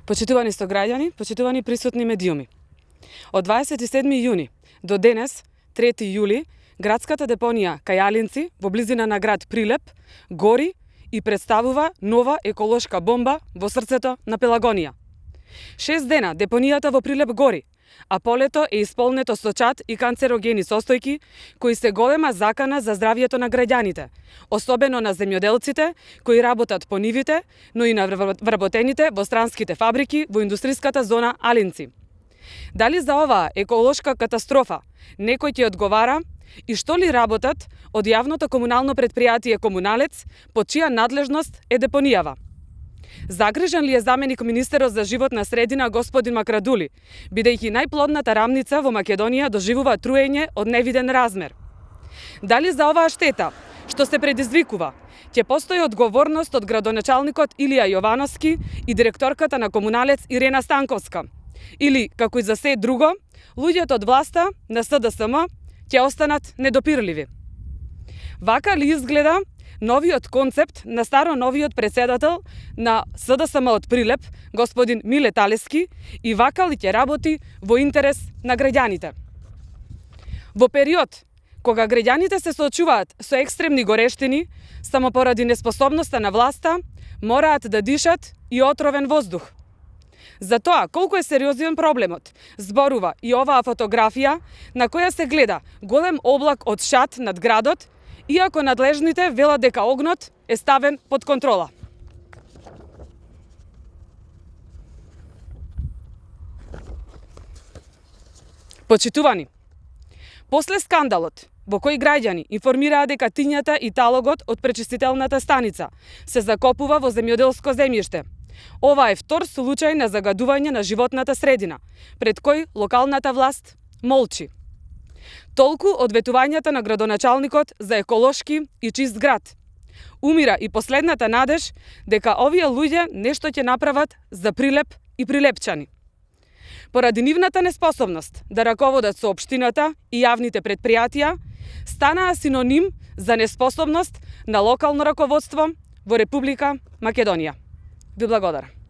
Почитувани сограѓани, почитувани присутни медиуми. Од 27. јуни до денес, 3. јули, градската депонија Кајалинци во близина на град Прилеп гори и представува нова еколошка бомба во срцето на Пелагонија. 6 дена депонијата во Прилеп гори, а полето е исполнето со чад и канцерогени состојки кои се голема закана за здравјето на граѓаните, особено на земјоделците кои работат по нивите, но и на вработените во странските фабрики во индустриската зона Алинци. Дали за оваа еколошка катастрофа некој ќе одговара и што ли работат од јавното комунално предпријатие Комуналец, под чија надлежност е депонијава? Загрижен ли е заменик министерот за животна средина господин Макрадули, бидејќи најплодната рамница во Македонија доживува труење од невиден размер? Дали за оваа штета, што се предизвикува, ќе постои одговорност од градоначалникот Илија Јовановски и директорката на Комуналец Ирена Станковска? Или, како и за се друго, луѓето од власта на СДСМ ќе останат недопирливи? Вака ли изгледа новиот концепт на старо-новиот председател на СДСМ од Прилеп, господин Миле Талески, и вака ли ќе работи во интерес на граѓаните? Во период кога граѓаните се соочуваат со екстремни горештини, само поради неспособноста на власта, мораат да дишат и отровен воздух. За тоа колку е сериозен проблемот, зборува и оваа фотографија на која се гледа голем облак од шат над градот, иако надлежните велат дека огнот е ставен под контрола. Почитувани, после скандалот во кој граѓани информираа дека тињата и талогот од пречистителната станица се закопува во земјоделско земјиште, ова е втор случај на загадување на животната средина, пред кој локалната власт молчи. Толку од ветувањата на градоначалникот за еколошки и чист град. Умира и последната надеж дека овие луѓе нешто ќе направат за Прилеп и прилепчани. Поради нивната неспособност да раководат со општината и јавните предпријатија, станаа синоним за неспособност на локално раководство во Република Македонија. Ви благодарам.